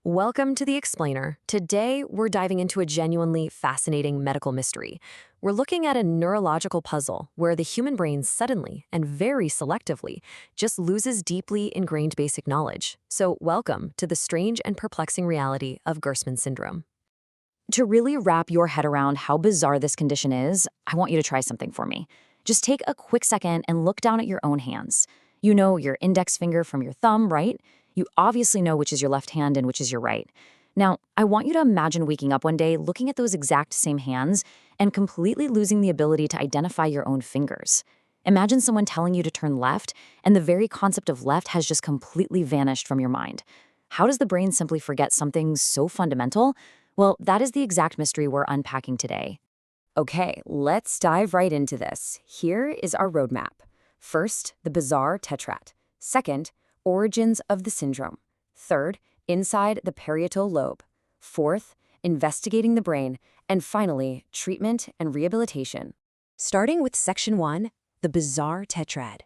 Welcome to The Explainer. Today, we're diving into a genuinely fascinating medical mystery. We're looking at a neurological puzzle where the human brain suddenly and very selectively just loses deeply ingrained basic knowledge. So, welcome to the strange and perplexing reality of Gerstmann syndrome. To really wrap your head around how bizarre this condition is, I want you to try something for me. Just take a quick second and look down at your own hands. You know your index finger from your thumb, right? You obviously know which is your left hand and which is your right. Now, I want you to imagine waking up one day looking at those exact same hands and completely losing the ability to identify your own fingers. Imagine someone telling you to turn left, and the very concept of left has just completely vanished from your mind. How does the brain simply forget something so fundamental? Well, that is the exact mystery we're unpacking today. Okay, let's dive right into this. Here is our roadmap. First, the bizarre tetrad. Second, origins of the syndrome. Third, inside the parietal lobe. Fourth, investigating the brain. And finally, treatment and rehabilitation. Starting with Section 1, the bizarre tetrad.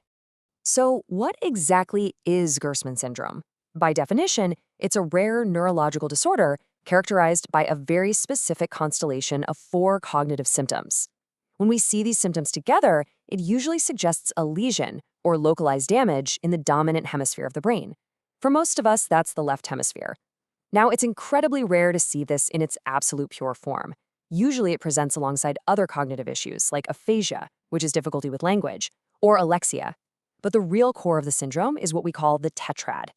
So, what exactly is Gerstmann syndrome? By definition, it's a rare neurological disorder characterized by a very specific constellation of four cognitive symptoms. When we see these symptoms together, it usually suggests a lesion or localized damage in the dominant hemisphere of the brain. For most of us, that's the left hemisphere. Now, it's incredibly rare to see this in its absolute pure form. Usually, it presents alongside other cognitive issues like aphasia, which is difficulty with language, or alexia. But the real core of the syndrome is what we call the tetrad.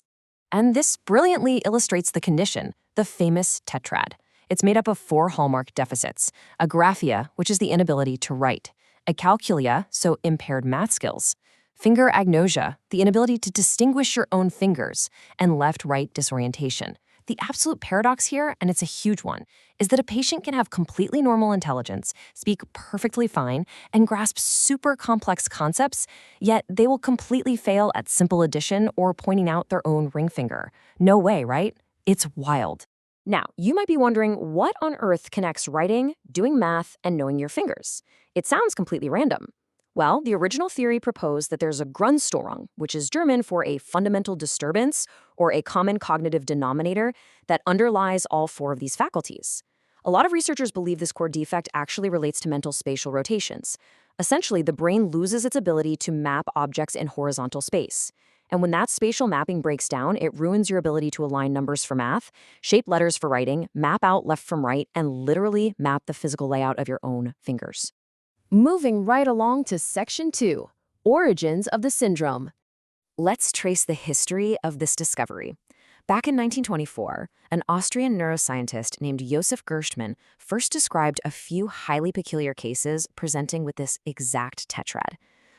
And this brilliantly illustrates the condition, the famous tetrad. It's made up of four hallmark deficits: agraphia, which is the inability to write; acalculia, so impaired math skills; finger agnosia, the inability to distinguish your own fingers; and left-right disorientation. The absolute paradox here, and it's a huge one, is that a patient can have completely normal intelligence, speak perfectly fine, and grasp super complex concepts, yet they will completely fail at simple addition or pointing out their own ring finger. No way, right? It's wild. Now, you might be wondering what on earth connects writing, doing math, and knowing your fingers. It sounds completely random. Well, the original theory proposed that there's a Grundstörung, which is German for a fundamental disturbance or a common cognitive denominator that underlies all four of these faculties. A lot of researchers believe this core defect actually relates to mental spatial rotations. Essentially, the brain loses its ability to map objects in horizontal space. And when that spatial mapping breaks down, it ruins your ability to align numbers for math, shape letters for writing, map out left from right, and literally map the physical layout of your own fingers. Moving right along to Section 2, Origins of the Syndrome. Let's trace the history of this discovery. Back in 1924, an Austrian neuroscientist named Joseph Gerstmann first described a few highly peculiar cases presenting with this exact tetrad.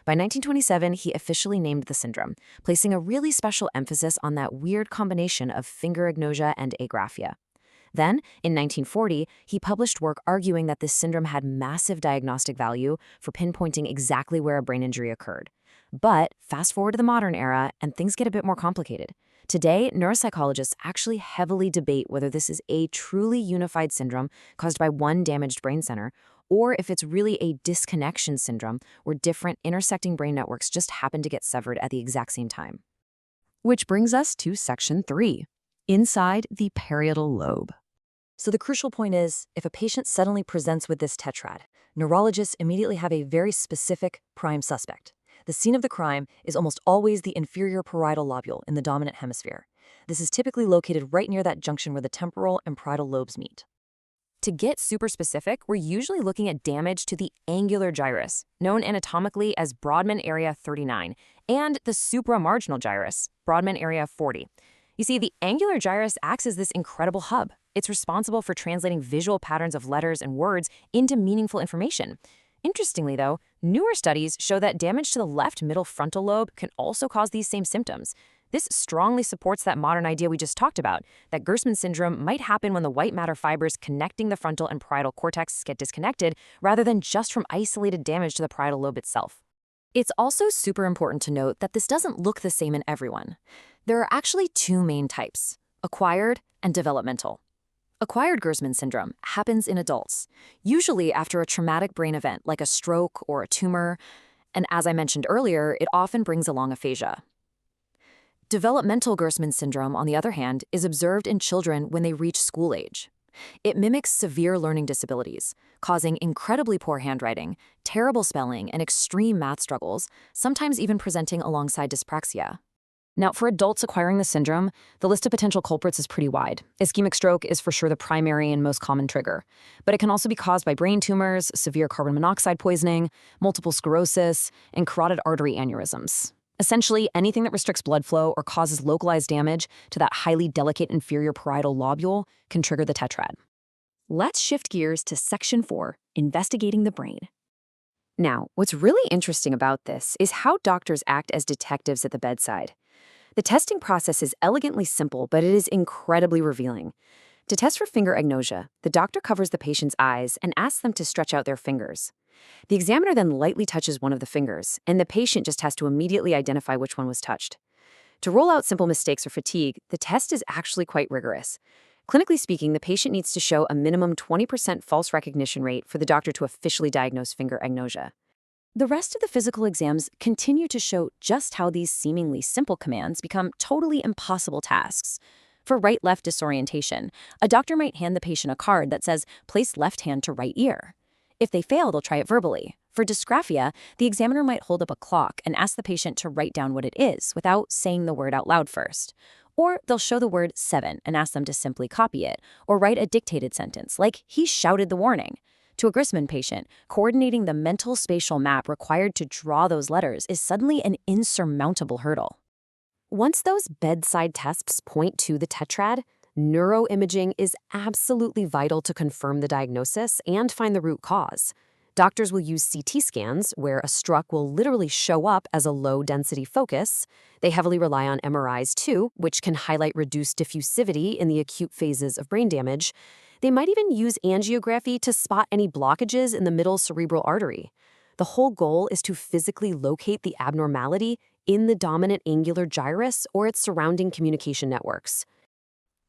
By 1927, he officially named the syndrome, placing a really special emphasis on that weird combination of finger agnosia and agraphia. Then, in 1940, he published work arguing that this syndrome had massive diagnostic value for pinpointing exactly where a brain injury occurred. But fast forward to the modern era, and things get a bit more complicated. Today, neuropsychologists actually heavily debate whether this is a truly unified syndrome caused by one damaged brain center, or if it's really a disconnection syndrome where different intersecting brain networks just happen to get severed at the exact same time. Which brings us to Section 3, inside the parietal lobe. So the crucial point is, if a patient suddenly presents with this tetrad, neurologists immediately have a very specific prime suspect. The scene of the crime is almost always the inferior parietal lobule in the dominant hemisphere. This is typically located right near that junction where the temporal and parietal lobes meet. To get super specific, we're usually looking at damage to the angular gyrus, known anatomically as Brodmann area 39, and the supramarginal gyrus, Brodmann area 40. You see, the angular gyrus acts as this incredible hub. It's responsible for translating visual patterns of letters and words into meaningful information. Interestingly, though, newer studies show that damage to the left middle frontal lobe can also cause these same symptoms. This strongly supports that modern idea we just talked about, that Gerstmann syndrome might happen when the white matter fibers connecting the frontal and parietal cortex get disconnected, rather than just from isolated damage to the parietal lobe itself. It's also super important to note that this doesn't look the same in everyone. There are actually two main types: acquired and developmental. Acquired Gerstmann syndrome happens in adults, usually after a traumatic brain event like a stroke or a tumor, and as I mentioned earlier, it often brings along aphasia. Developmental Gerstmann syndrome, on the other hand, is observed in children when they reach school age. It mimics severe learning disabilities, causing incredibly poor handwriting, terrible spelling, and extreme math struggles, sometimes even presenting alongside dyspraxia. Now, for adults acquiring the syndrome, the list of potential culprits is pretty wide. Ischemic stroke is for sure the primary and most common trigger, but it can also be caused by brain tumors, severe carbon monoxide poisoning, multiple sclerosis, and carotid artery aneurysms. Essentially, anything that restricts blood flow or causes localized damage to that highly delicate inferior parietal lobule can trigger the tetrad. Let's shift gears to Section 4, Investigating the Brain. Now, what's really interesting about this is how doctors act as detectives at the bedside. The testing process is elegantly simple, but it is incredibly revealing. To test for finger agnosia, the doctor covers the patient's eyes and asks them to stretch out their fingers. The examiner then lightly touches one of the fingers, and the patient just has to immediately identify which one was touched. To rule out simple mistakes or fatigue, the test is actually quite rigorous. Clinically speaking, the patient needs to show a minimum 20% false recognition rate for the doctor to officially diagnose finger agnosia. The rest of the physical exams continue to show just how these seemingly simple commands become totally impossible tasks. For right-left disorientation, a doctor might hand the patient a card that says, "Place left hand to right ear." If they fail, they'll try it verbally. For dysgraphia, the examiner might hold up a clock and ask the patient to write down what it is without saying the word out loud first. Or they'll show the word 7 and ask them to simply copy it, or write a dictated sentence, like "he shouted the warning." To a Gerstmann patient, coordinating the mental spatial map required to draw those letters is suddenly an insurmountable hurdle. Once those bedside tests point to the tetrad, neuroimaging is absolutely vital to confirm the diagnosis and find the root cause. Doctors will use CT scans, where a struck will literally show up as a low-density focus. They heavily rely on MRIs, too, which can highlight reduced diffusivity in the acute phases of brain damage. They might even use angiography to spot any blockages in the middle cerebral artery. The whole goal is to physically locate the abnormality in the dominant angular gyrus or its surrounding communication networks.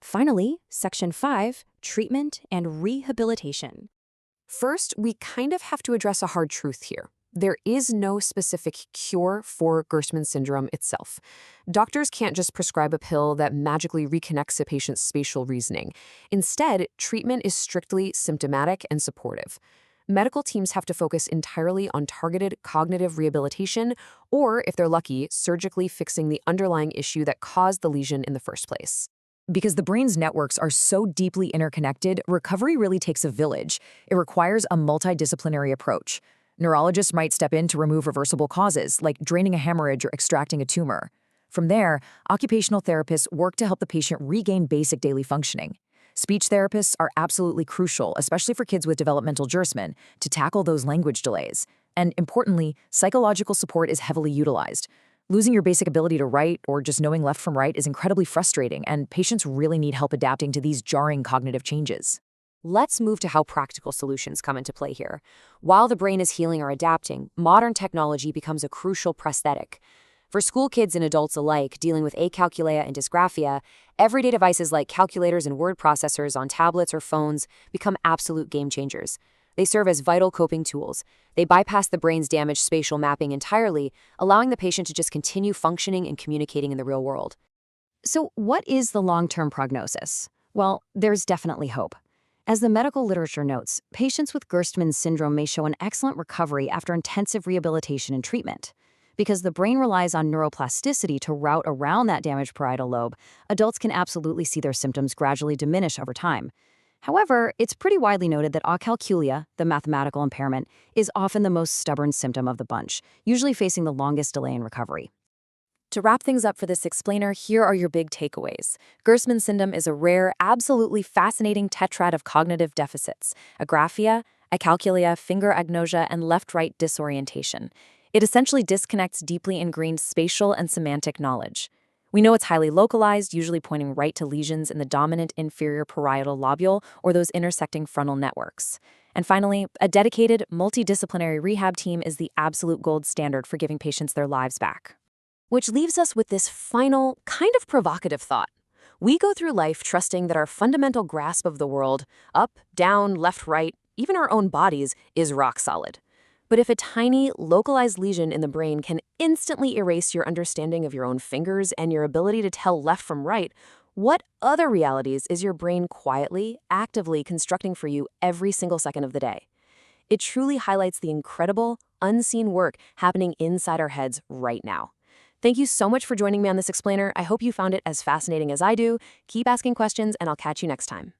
Finally, Section 5, Treatment and Rehabilitation. First, we kind of have to address a hard truth here. There is no specific cure for Gerstmann syndrome itself. Doctors can't just prescribe a pill that magically reconnects a patient's spatial reasoning. Instead, treatment is strictly symptomatic and supportive. Medical teams have to focus entirely on targeted cognitive rehabilitation, or, if they're lucky, surgically fixing the underlying issue that caused the lesion in the first place. Because the brain's networks are so deeply interconnected, recovery really takes a village. It requires a multidisciplinary approach. Neurologists might step in to remove reversible causes, like draining a hemorrhage or extracting a tumor. From there, occupational therapists work to help the patient regain basic daily functioning. Speech therapists are absolutely crucial, especially for kids with developmental Gerstmann, to tackle those language delays. And importantly, psychological support is heavily utilized. Losing your basic ability to write or just knowing left from right is incredibly frustrating, and patients really need help adapting to these jarring cognitive changes. Let's move to how practical solutions come into play here. While the brain is healing or adapting, modern technology becomes a crucial prosthetic. For school kids and adults alike dealing with acalculia and dysgraphia, everyday devices like calculators and word processors on tablets or phones become absolute game changers. They serve as vital coping tools. They bypass the brain's damaged spatial mapping entirely, allowing the patient to just continue functioning and communicating in the real world. So what is the long-term prognosis? Well, there's definitely hope. As the medical literature notes, patients with Gerstmann syndrome may show an excellent recovery after intensive rehabilitation and treatment. Because the brain relies on neuroplasticity to route around that damaged parietal lobe, adults can absolutely see their symptoms gradually diminish over time. However, it's pretty widely noted that acalculia, the mathematical impairment, is often the most stubborn symptom of the bunch, usually facing the longest delay in recovery. To wrap things up for this explainer, here are your big takeaways. Gerstmann syndrome is a rare, absolutely fascinating tetrad of cognitive deficits: agraphia, acalculia, finger agnosia, and left-right disorientation. It essentially disconnects deeply ingrained spatial and semantic knowledge. We know it's highly localized, usually pointing right to lesions in the dominant inferior parietal lobule or those intersecting frontal networks. And finally, a dedicated, multidisciplinary rehab team is the absolute gold standard for giving patients their lives back. Which leaves us with this final, kind of provocative thought. We go through life trusting that our fundamental grasp of the world, up, down, left, right, even our own bodies, is rock solid. But if a tiny, localized lesion in the brain can instantly erase your understanding of your own fingers and your ability to tell left from right, what other realities is your brain quietly, actively constructing for you every single second of the day? It truly highlights the incredible, unseen work happening inside our heads right now. Thank you so much for joining me on this explainer. I hope you found it as fascinating as I do. Keep asking questions, and I'll catch you next time.